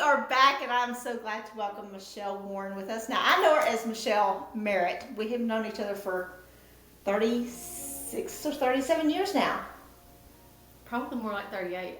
we are back, and I'm so glad to welcome Michelle Warren with us. Now, I know her as Michelle Merritt. We have known each other for 36 or 37 years now. Probably more like 38.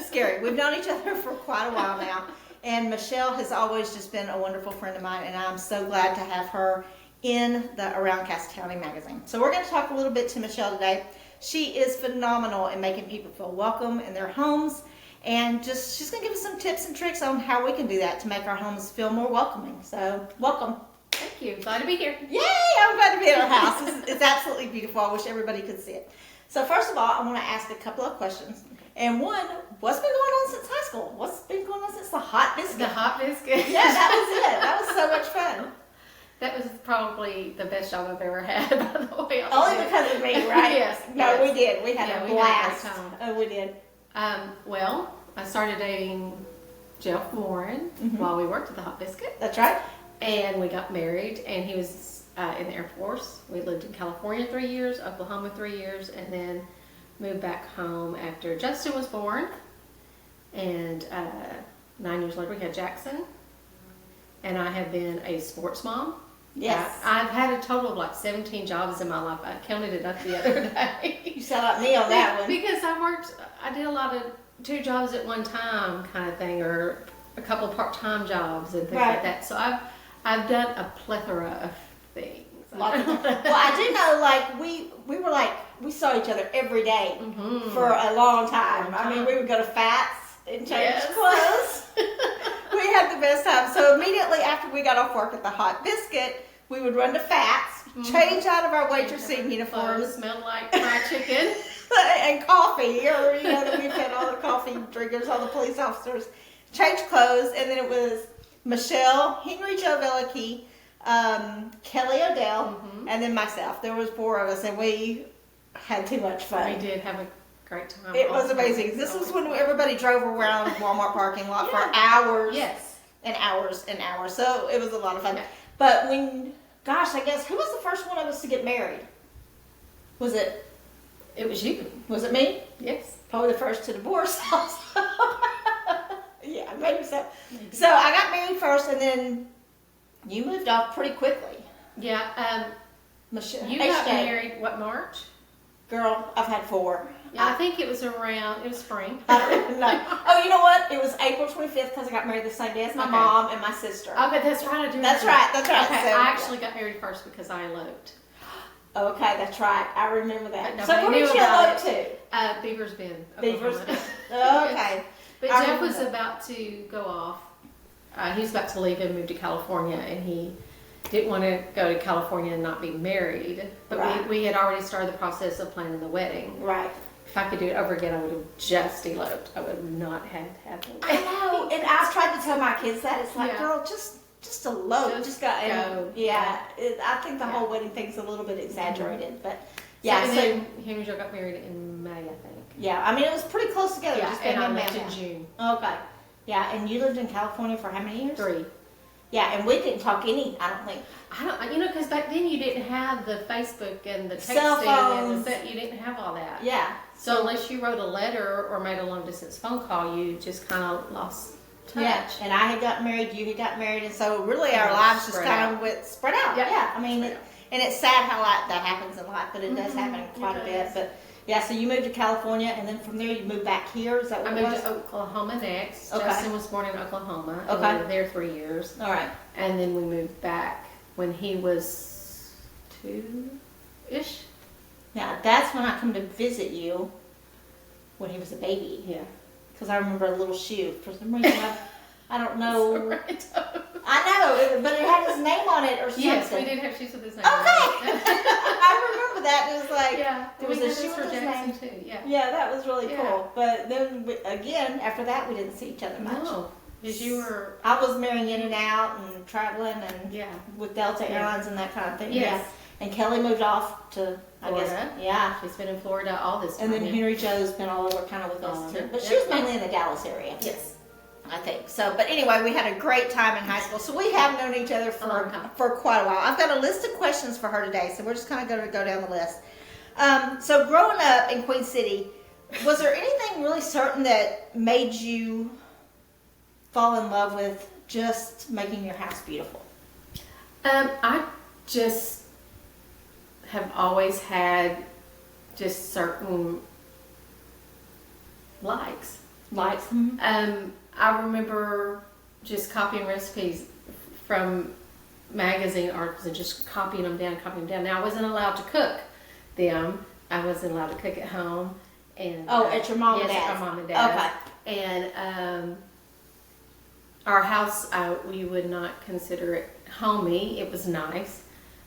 Scary. We've known each other for quite a while now, and Michelle has always just been a wonderful friend of mine, and I'm so glad to have her in the Around Cass County magazine. So we're going to talk a little bit to Michelle today. She is phenomenal in making people feel welcome in their homes. And she's going to give us some tips and tricks on how we can do that to make our homes feel more welcoming. So, welcome. Thank you. Glad to be here. Yay! I'm glad to be at our house. It's absolutely beautiful. I wish everybody could see it. So, first of all, I want to ask a couple of questions. And one, what's been going on since high school? What's been going on since the hot biscuit? The hot biscuit. Yeah, that was it. That was so much fun. That was probably the best job I've ever had, by the way. Only because of me, right? Yes. No, yes. we did. We had a blast. Had a great time. Oh, we did. Well, I started dating Jeff Warren while we worked at the Hot Biscuit. That's right. And we got married, and he was in the Air Force. We lived in California 3 years, Oklahoma 3 years, and then moved back home after Justin was born. And 9 years later, we had Jackson. And I have been a sports mom. Yes. I've had a total of like 17 jobs in my life. I counted it up the other day. You sound like me on that one. Because I did a lot of 2 jobs at one time kind of thing, or a couple of part-time jobs and things like that. So I've done a plethora of things. Well, I do know, like, we saw each other every day for a long time. I mean, we would go to Fats and change clothes. We had the best time. So immediately after we got off work at the Hot Biscuit, we would run to Fats, change out of our waitressing uniforms. Smelled like fried chicken. And coffee, or we've had all the coffee drinkers, all the police officers, change clothes, and then it was Michelle, Henry Joe Velicky, Kelly Odell, and then myself. There was 4 of us, and we had too much fun. We did have a great time. It was amazing. This was when everybody drove around Walmart parking lot for hours. Yes. And hours and hours. So it was a lot of fun. Yeah. But I guess, who was the first one of us to get married? Was it? It was you. Was it me? Yes. Probably the first to divorce. Yeah, maybe so. So I got married first, and then you moved off pretty quickly. Yeah. Michelle, you got married, what, March? Girl, I've had 4. Yeah, I think it was spring. No. Oh, you know what? It was April 25th because I got married the same day as my mom and my sister. Okay, that's right. I do. That's right. Okay, so, I actually got married first because I eloped. Okay, that's right. I remember that. But so where did you elope to? Beavers Bend. Beavers Bend. Okay. But Jeff was about to go off. He was about to leave and move to California, and he didn't want to go to California and not be married. But we had already started the process of planning the wedding. Right. If I could do it over again, I would have just eloped. I would not have had the wedding. I know, and I've tried to tell my kids that. It's like, girl, just elope. Just go. Yeah. I think the whole wedding thing's a little bit exaggerated, but yeah. So then Henry and Joe got married in May, I think. Yeah, I mean it was pretty close together. Yeah, just and I left in June. Okay. Yeah, and you lived in California for how many years? 3. Yeah, and we didn't talk any. I don't think. Because back then you didn't have the Facebook and the texting cell phones. and you didn't have all that. Yeah. So unless you wrote a letter or made a long distance phone call, you just kind of lost touch. Yeah, and I had gotten married, you had gotten married, and so really our lives just kind of went spread out. Yeah, I mean, and it's sad how that happens in life, but it does happen quite a bit. But yeah, so you moved to California, and then from there you moved back here. Is that what it was? I moved to Oklahoma next. Okay. Justin was born in Oklahoma. Okay. And we lived there 3 years. All right. And then we moved back when he was 2-ish. Now that's when I come to visit you. When he was a baby. Yeah. Because I remember a little shoe. For some reason, I don't know. Right. I know, but it had his name on it or something. Yes, we did have shoes with his name. Okay. on it. I remember that. It was like, there was a a shoe with his name. Too. Yeah. Yeah, that was really cool. But then, again, after that, we didn't see each other much. No. Because you were... I was marrying in and out and traveling and with Delta Airlines and that kind of thing. Yes. Yeah. And Kelly moved off to, Florida. I guess, yeah. She's been in Florida all this time. And then Henry Joe's been all over kind of with us too. But she was mainly in the Dallas area. Yes. I think. So, but anyway, we had a great time in high school. So we have known each other for quite a while. I've got a list of questions for her today. So we're just kind of going to go down the list. So growing up in Queen City, was there anything really certain that made you fall in love with just making your house beautiful? I just have always had just certain likes. Lights. I remember just copying recipes from magazine articles and just copying them down. Now I wasn't allowed to cook them. I wasn't allowed to cook at home. And At your mom and yes, dad's? at my mom and dad's. Okay. And our house, we would not consider it homey. It was nice,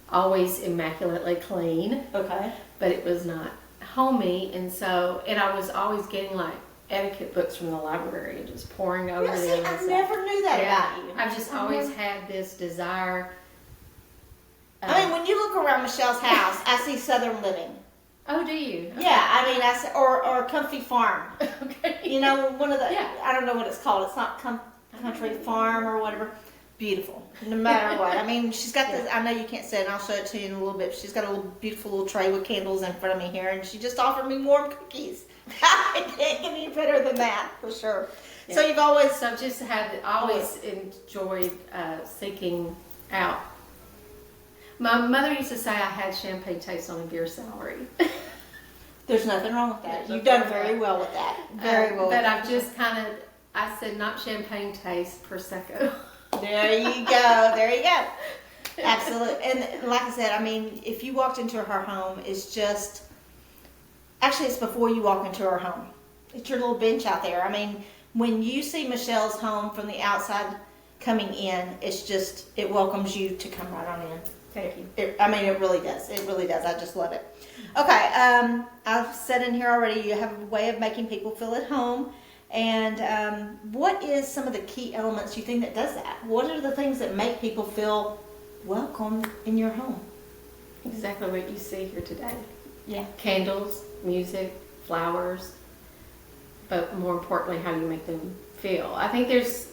always immaculately clean, Okay. but it was not homey. And I was always getting like etiquette books from the library and just pouring over Yeah, see, them. and I stuff. never knew that Yeah. about you. I've just always had this desire. I mean, when you look around Michelle's house, I see Southern living. Oh, do you? Okay. Yeah, I mean, I see, or Comfy Farm. Okay. You know, one of the, Yeah. I don't know what it's called. It's not Country Farm or whatever. Beautiful, no matter what. I mean, she's got this, I know you can't see it, and I'll show it to you in a little bit. But she's got a little beautiful little tray with candles in front of me here, and she just offered me warm cookies. I can't get any better than that, for sure. Yeah. So you've always, So I've just always enjoyed seeking out. My mother used to say I had champagne taste on a beer salary. there's nothing wrong with that. There's You've nothing done wrong very with well with that. Very well with But that. I've just I said not champagne taste, Prosecco. There you go. There you go. Absolutely. And like I said, I mean, if you walked into her home, it's just, actually it's before you walk into her home. It's your little bench out there. I mean, when you see Michelle's home from the outside coming in, it's just, it welcomes you to come right on in. Thank you. It really does. It really does. I just love it. Okay, I've said in here already, you have a way of making people feel at home. And what is some of the key elements you think that does that? What are the things that make people feel welcome in your home? Exactly what you see here today. Yeah. Candles, music, flowers, but more importantly, how you make them feel. I think there's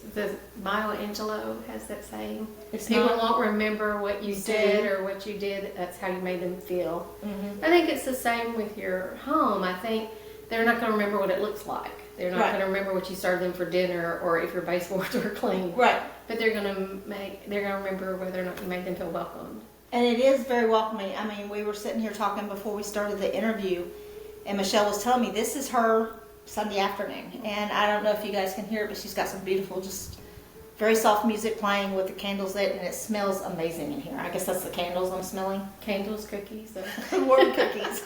Maya Angelou has that saying. People won't remember what you did or what you did. That's how you made them feel. Mm-hmm. I think it's the same with your home. I think they're not going to remember what it looks like. They're not going to remember what you served them for dinner or if your baseboards were clean. Right. But they're going to remember whether or not you made them feel welcomed. And it is very welcoming. I mean, we were sitting here talking before we started the interview, and Michelle was telling me this is her Sunday afternoon. And I don't know if you guys can hear it, but she's got some beautiful, just very soft music playing with the candles lit, and it smells amazing in here. I guess that's the candles I'm smelling. Candles, cookies. Warm cookies.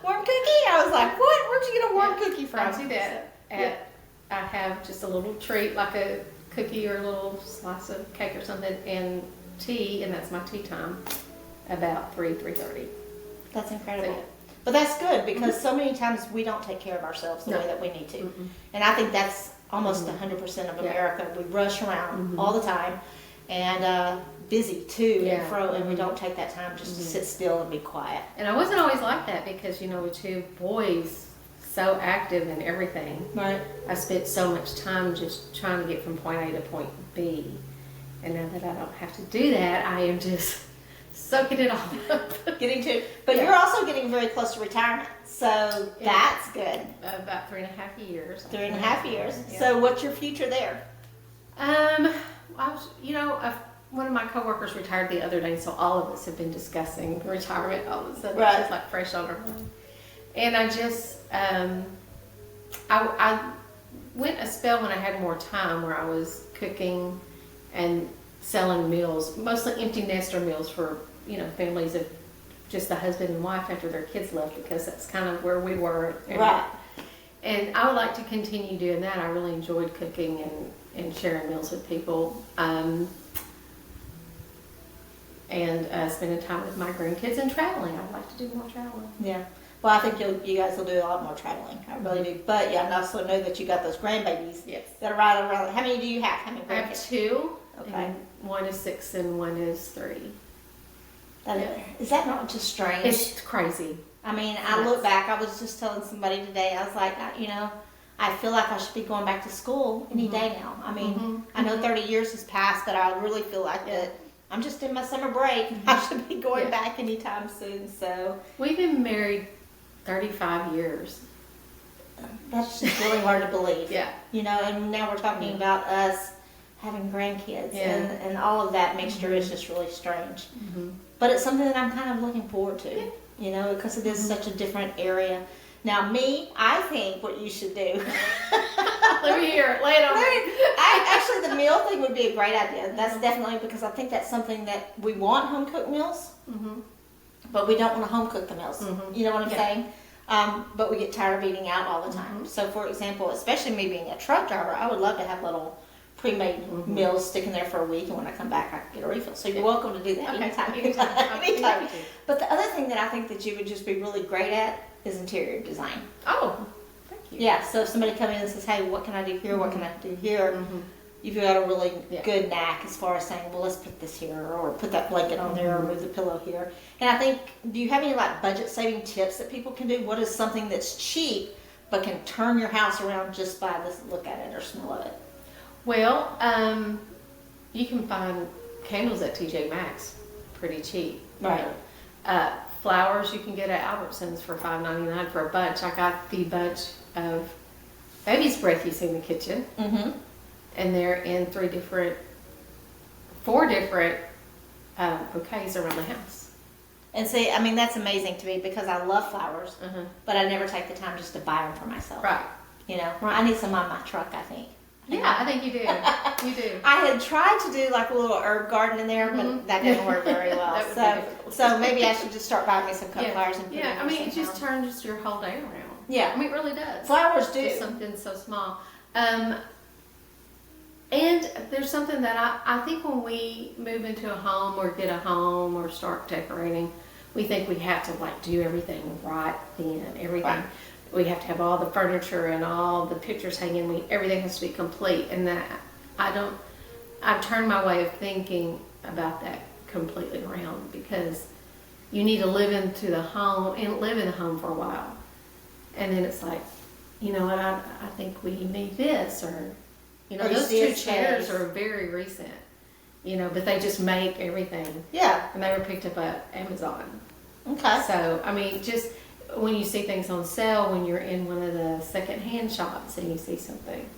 Warm cookie? I was like, what? Where'd you get a warm cookie from? I do that. I have just a little treat, like a cookie or a little slice of cake or something, and tea, and that's my tea time, about 3:30. That's incredible. So, yeah. But that's good, because so many times we don't take care of ourselves the way that we need to. Mm-mm. And I think that's almost 100% of America. We rush around all the time, and busy too, and fro, and we don't take that time just to sit still and be quiet. And I wasn't always like that because, with two boys so active in everything, Right. I spent so much time just trying to get from point A to point B. And now that I don't have to do that, I am just soaking it all up. But you're also getting very close to retirement, so that's good. About 3.5 years. 3.5 years. Yeah. So what's your future there? One of my coworkers retired the other day, so all of us have been discussing retirement all of a sudden. Right. It's like fresh on our mind. And I just, I went a spell when I had more time where I was cooking and selling meals, mostly empty nester meals for, families of just the husband and wife after their kids left, because that's kind of where we were. Right. And I would like to continue doing that. I really enjoyed cooking and sharing meals with people. And spending time with my grandkids and traveling. I'd like to do more traveling. Yeah. Well, I think you guys will do a lot more traveling. I really do. But yeah, I also know that you got those grandbabies. Yes. That are right around. How many do you have? How many I have grandkids? 2. Okay. And one is 6 and one is 3. Is that not just strange? It's crazy. I mean, I look back. I was just telling somebody today. I was like, I feel like I should be going back to school any day now. I mean, I know 30 years has passed, but I really feel like that I'm just in my summer break. I should be going back anytime soon. So We've been married 35 years. that's just really hard to believe. Yeah. You know, and now we're talking about us having grandkids, Yeah. and all of that mixture is just really strange. Mm-hmm. But it's something that I'm kind of looking forward to, Yeah. you know, because it is such a different area. Now, I think what you should do. Let me hear it. Lay it on me. Actually, the meal thing would be a great idea. That's definitely because I think that's something that we want home cooked meals, Mm-hmm. but we don't want to home cook the meals. Mhm. You know what I'm Yeah. saying? But we get tired of eating out all the time. Mhm. So, for example, especially me being a truck driver, I would love to have little pre-made meals sticking there for a week, and when I come back, I can get a refill. So you're welcome to do that Okay. anytime. Anytime. Anytime. But the other thing that I think that you would just be really great at is interior design. Oh, thank you. Yeah. So if somebody comes in and says, "Hey, what can I do here? What can I do here?" Mm-hmm. You've got a really Yeah. good knack as far as saying, "Well, let's put this here, or put that blanket on there, or move the pillow here." And I think, do you have any like budget saving tips that people can do? What is something that's cheap but can turn your house around just by this look at it or smell of it? Well, you can find candles at TJ Maxx pretty cheap. you Right. know. Flowers you can get at Albertsons for $5.99 for a bunch. I got the bunch of baby's breath you see in the kitchen, Mm-hmm. and they're in four different bouquets around the house. And see, I mean, that's amazing to me because I love flowers, Uh-huh. but I never take the time just to buy them for myself. Right. You know, Right. I need some on my truck, I think. Yeah, I think you do. You do. I had tried to do like a little herb garden in there, but Mhm. that didn't work very well. That would be so, difficult. so maybe I should just start buying me some cut flowers and put Yeah, it I in mean, it just somehow. turns your whole day around. Yeah. I mean, it really does. Flowers do. Just something so small. And there's something that I think when we move into a home or get a home or start decorating, we think we have to like do everything right then, everything. Right. We have to have all the furniture and all the pictures hanging. Everything has to be complete, and that I've turned my way of thinking about that completely around, because you need to live into the home and live in the home for a while, and then it's like, you know what, I think we need this, or you know, Or you those see two a chairs space. are very recent, you know, but they just make everything, Yeah. and they were picked up at Amazon. Okay. So I mean, just when you see things on sale, when you're in one of the secondhand shops and you see something,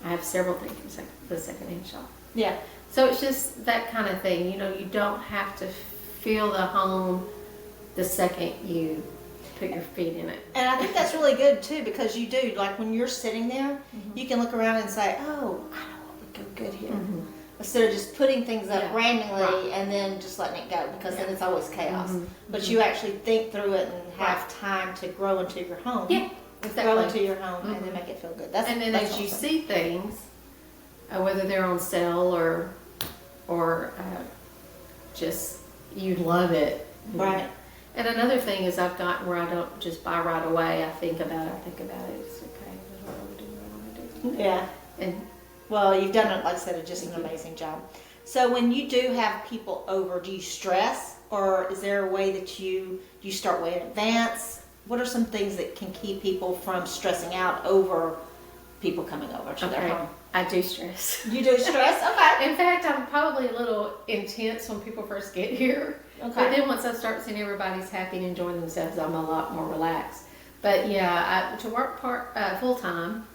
I have several things from the secondhand shop. Yeah. So it's just that kind of thing. You know, you don't have to feel the home the second you put your feet in it. And I think that's really good too, because you do, like when you're sitting there, you can look around and say, "Oh, I know what would go good here." Instead of just putting things up Yeah. randomly Right. and then just letting it go, because then Yeah. it's always chaos. Mhm. But you actually think through it and have time to grow into your home. Yeah, Grow into exactly. your home and then make it feel good. That's And then that's as you awesome. see things, whether they're on sale or just you love it. Right. And another thing is I've gotten where I don't just buy right away. I think about it. It's okay. What do I do? What I want to do? Yeah. And Well, you've done it, like I said, just an amazing job. So when you do have people over, do you stress, or is there a way that you start way in advance? What are some things that can keep people from stressing out over people coming over to their home? I do stress. You do stress? Okay. In fact, I'm probably a little intense when people first get here. Okay. But then once I start seeing everybody's happy and enjoying themselves, I'm a lot more relaxed. But yeah, to work full time,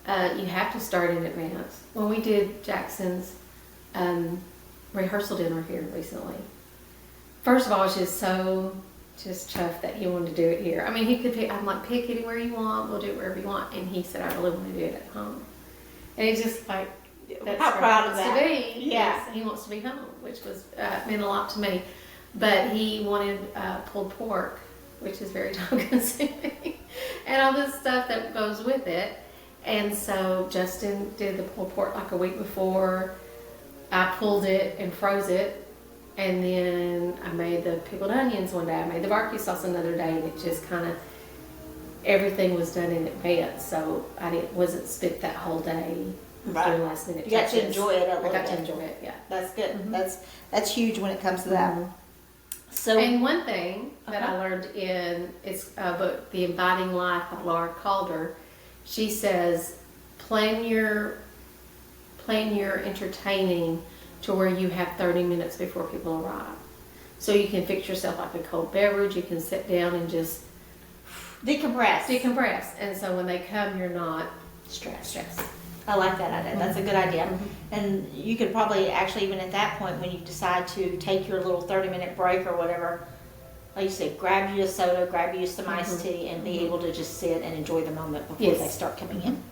you have to start in advance. When we did Jackson's rehearsal dinner here recently, first of all, it's just so chuffed that he wanted to do it here. I mean, he could pick. I'm like, pick anywhere you want. We'll do it wherever you want. And he said, I really want to do it at home. And it's just like, that's How where proud he of wants that. to be. Yeah. Yes, he wants to be home, which was meant a lot to me. But he wanted pulled pork, which is very time consuming, and all this stuff that goes with it. And so Justin did the pulled pork like a week before. I pulled it and froze it, and then I made the pickled onions one day. I made the barbecue sauce another day, and it just kind of, everything was done in advance, so I wasn't spent that whole day Right. doing last minute You got to touches. enjoy it a I little got bit. to enjoy it, yeah. That's good. Mhm. That's huge when it comes to that. Mhm. So And one thing that Uh-huh. I learned in it's book The Inviting Life by Laura Calder. She says plan your entertaining to where you have 30 minutes before people arrive. So you can fix yourself like a cold beverage. You can sit down and just decompress. And so when they come, you're not Stress. stressed. I like that idea. That's a good idea. Mm-hmm. And you could probably actually, even at that point, when you decide to take your little 30-minute break or whatever, like you said, grab you a soda, grab you some iced tea, and be able to just sit and enjoy the moment before Yes. they start coming in.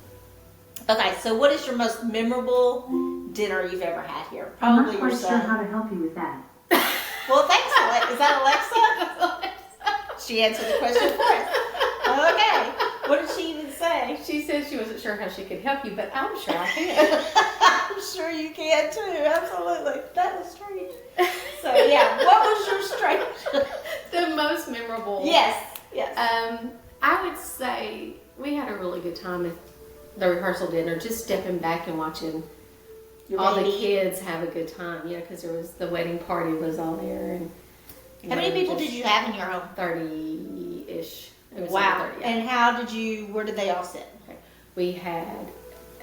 Okay, so what is your most memorable dinner you've ever had here? I'm Probably not your quite sure son. how to help you with that. Well, thanks, Is that Alexa? She answered the question for us. Okay. What did she even say? She said she wasn't sure how she could help you, but I'm sure I can. I'm sure you can too. Absolutely. That was strange. So yeah, what was your strange? The most memorable. Yes. Yes. I would say we had a really good time at the rehearsal dinner, just stepping back and watching Your all the baby. kids have a good time. Yeah, because there was the wedding party was all there, and How many people did you have in your home? 30-ish. It was Wow. over 30, yeah. And where did they all sit? We had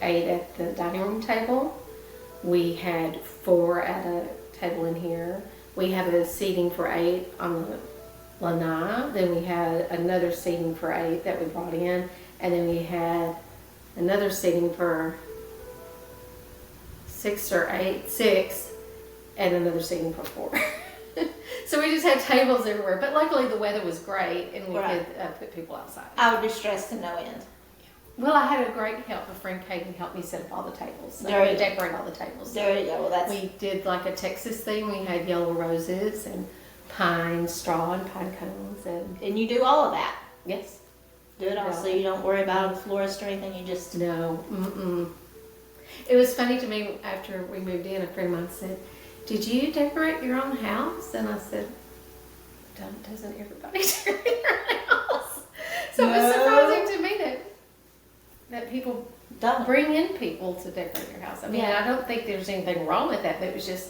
8 at the dining room table. We had 4 at a table in here. We had a seating for 8 on the lanai. Then we had another seating for 8 that we brought in. And then we had another seating for 6 or 8, 6, and another seating for 4. So we just had tables everywhere. But luckily the weather was great and we Right. could put people outside. I would be stressed to no end. Well, I had a great help. A friend Katie helped me set up all the tables. So There you go. decorate all the tables. There you go. Well, that's We did like a Texas theme. We had yellow roses and pine straw and pine cones and and you do all of that. yes. Do it all, Yeah. so you don't worry about a florist or anything. You just No. Mm-mm. It was funny to me after we moved in. A friend of mine said, "Did you decorate your own house?" And I said, "Doesn't everybody decorate their house?" So it was No. surprising to me that people done. bring in people to decorate your house. I mean, Yeah. I don't think there's anything wrong with that, but it was just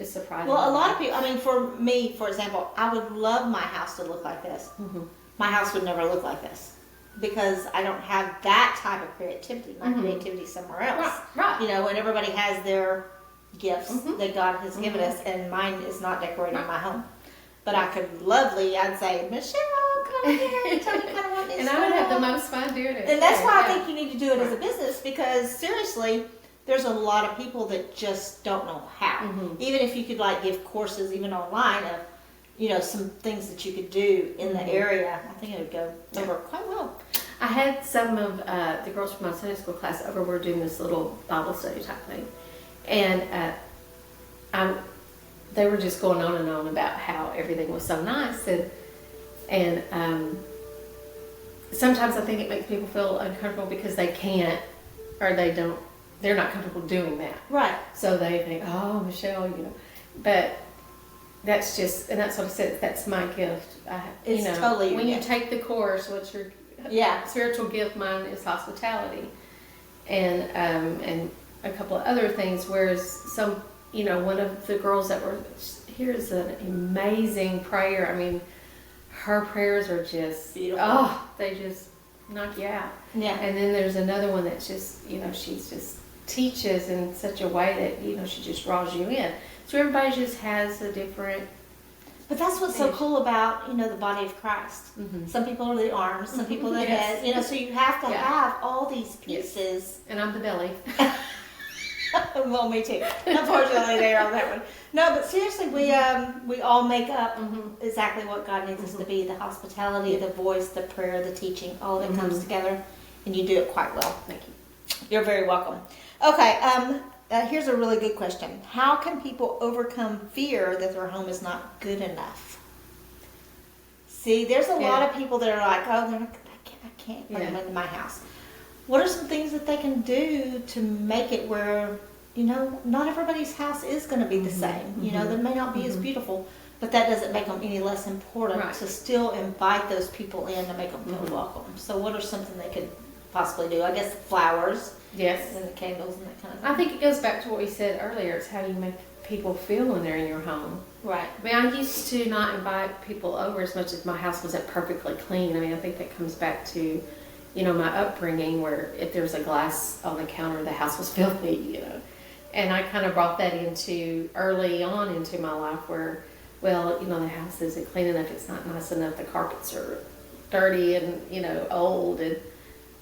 surprising. Well, a lot of people. I mean, for me, for example, I would love my house to look like this. Mhm. My house would never look like this because I don't have that type of creativity. My Mhm. creativity somewhere else. Right. You know, and everybody has their gifts Mhm. that God has given Mhm. us, and mine is not decorating Right. my home. But I could I'd say, Michelle, come here and tell me kind of what this And I would have the is." most fun doing it. And that's too. why I Yeah. think you need to do it as a business, because seriously, there's a lot of people that just don't know how. Mhm. Even if you could like give courses even online of, you know, some things that you could do in the Mhm. area, I think it would go over quite well. I had some of the girls from my Sunday school class over. We're doing this little Bible study type thing, and they were just going on and on about how everything was so nice, and sometimes I think it makes people feel uncomfortable because they can't or they're not comfortable doing that. Right. So they think, oh, Michelle, you know, but that's just, and that's what I said. That's my gift. It's you know, totally your when you gift. take the course, what's your Yeah. spiritual gift? Mine is hospitality, and a couple of other things. Whereas some, you know, one of the girls that were here's an amazing prayer. I mean, her prayers are just Beautiful. they just knock you out. Yeah. And then there's another one that's just, you know, she's just teaches in such a way that, you know, she just draws you in. So everybody just has a different. But that's what's so cool about, you know, the body of Christ. Mhm. Some people are the arms, some people are the Yes. head, you know, so you have to Yeah. have all these Yes. pieces. And I'm the belly. Well, me too. Unfortunately, they are on that one. No, but seriously, we all make up Mhm. exactly what God needs us to be: the hospitality, the voice, the prayer, the teaching. All of it comes Mhm. together, and you do it quite well. Thank you. You're very welcome. Okay, here's a really good question: how can people overcome fear that their home is not good enough? See, there's a lot Yeah. of people that are like, oh, I can't bring them Yeah. into my house. What are some things that they can do to make it where, you know, not everybody's house is going to be the Mhm, same. You know, mhm, they may not be as mhm. beautiful, but that doesn't make them any less important Right. to still invite those people in to make them feel Mhm. welcome. So what are something they could possibly do? I guess flowers Yes. and the candles and that kind of thing. I think it goes back to what we said earlier. It's how you make people feel when they're in your home. Right. I mean, I used to not invite people over as much as my house wasn't perfectly clean. I mean, I think that comes back to, you know, my upbringing, where if there was a glass on the counter, the house was filthy, you know. And I kind of brought that into early on into my life where, well, you know, the house isn't clean enough, it's not nice enough, the carpets are dirty and old,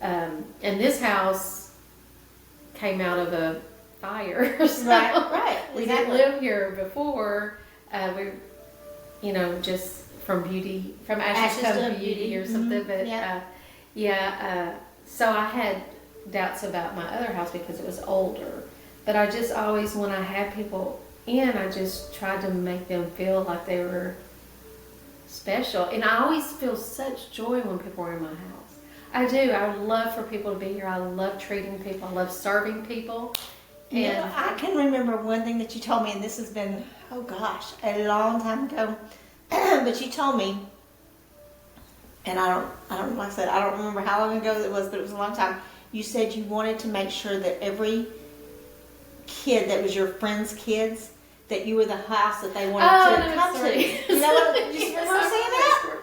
and this house came out of a fire. So Right. we Exactly. didn't live here before. Just from ashes come beauty or something. But so I had doubts about my other house because it was older. But I just always, when I had people in, I just tried to make them feel like they were special. And I always feel such joy when people are in my house. I do. I would love for people to be here. I love treating people. I love serving people. And I can remember one thing that you told me, and this has been, oh gosh, a long time ago. But you told me, and like I said, I don't remember how long ago it was, but it was a long time. You said you wanted to make sure that every kid that was your friends' kids, that you were the house that they wanted to come to. You know what? You remember saying that?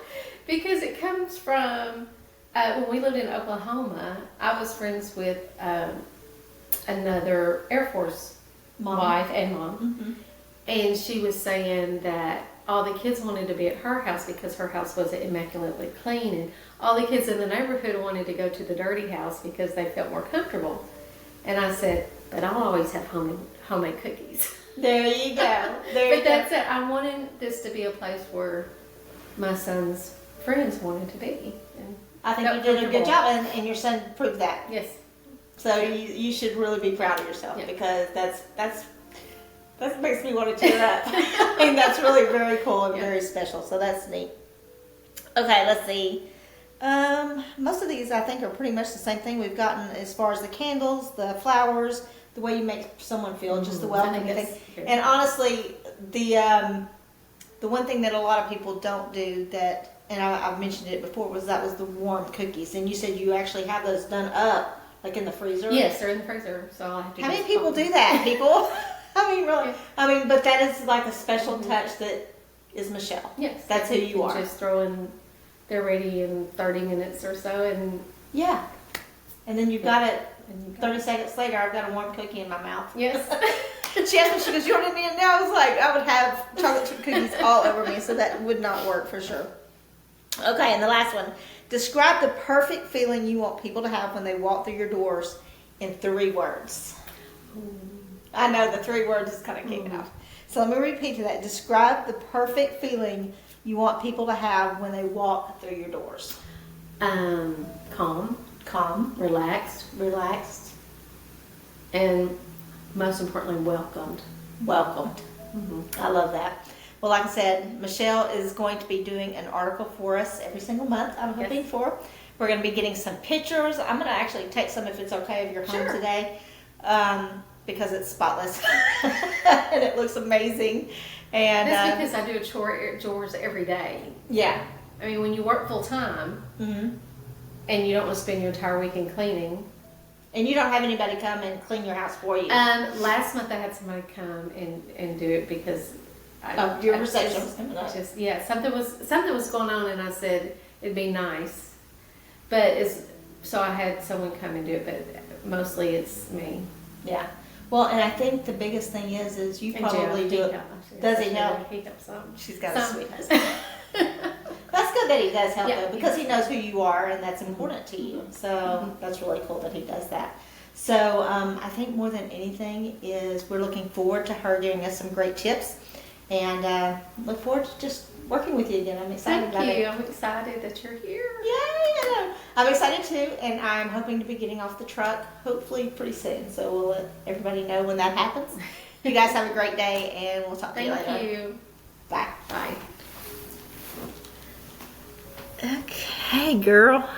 Because it comes from when we lived in Oklahoma. I was friends with another Air Force wife and mom, and she was saying that all the kids wanted to be at her house because her house was immaculately clean, and all the kids in the neighborhood wanted to go to the dirty house because they felt more comfortable. And I said, but I'll always have homemade cookies. There you go. But that's it. I wanted this to be a place where my son's friends wanted to be. And I think you did a good job, and your son proved that. Yes. So you should really be proud of yourself, because that makes me want to tear up. I mean, that's really very cool and very special. So that's neat. Okay, let's see. Most of these I think are pretty much the same thing we've gotten as far as the candles, the flowers, the way you make someone feel, just the welcome thing. And honestly, the one thing that a lot of people don't do that, and I've mentioned it before, was the warm cookies. And you said you actually have those done up, like in the freezer. Yes, they're in the freezer. So I'll have to. How many people do that, people? I mean, really. I mean, but that is like a special touch that is Michelle. Yes. That's who you are. Just throw in, they're ready in 30 minutes or so, and yeah. And then you've got it 30 seconds later, I've got a warm cookie in my mouth. Yes. She asked me, she goes, you don't need it now? I was like, I would have chocolate chip cookies all over me, so that would not work for sure. Okay, and the last one. Describe the perfect feeling you want people to have when they walk through your doors in 3 words. I know the 3 words is kind of kicking off. So let me repeat to that. Describe the perfect feeling you want people to have when they walk through your doors. Calm, Relaxed, and most importantly, welcomed. I love that. Well, like I said, Michelle is going to be doing an article for us every single month, I'm hoping for. We're going to be getting some pictures. I'm going to actually take some, if it's okay, of your home today, because it's spotless and it looks amazing. And that's because I do chores every day. Yeah. I mean, when you work full time and you don't want to spend your entire weekend cleaning. And you don't have anybody come and clean your house for you. Last month I had somebody come and do it because your reception was coming up. Something was going on, and I said it'd be nice, so I had someone come and do it, but mostly it's me. Yeah. Well, and I think the biggest thing is you probably do it. Does he know? He helps some. She's got a sweet husband. That's good that he does help though, because he knows who you are, and that's important to you. So that's really cool that he does that. So I think more than anything is we're looking forward to her giving us some great tips, and look forward to just working with you again. I'm excited about it. Thank you. I'm excited that you're here. Yay! I'm excited too, and I'm hoping to be getting off the truck hopefully pretty soon. So we'll let everybody know when that happens. You guys have a great day, and we'll talk to you later. Thank you. Bye. Bye. Okay, girl.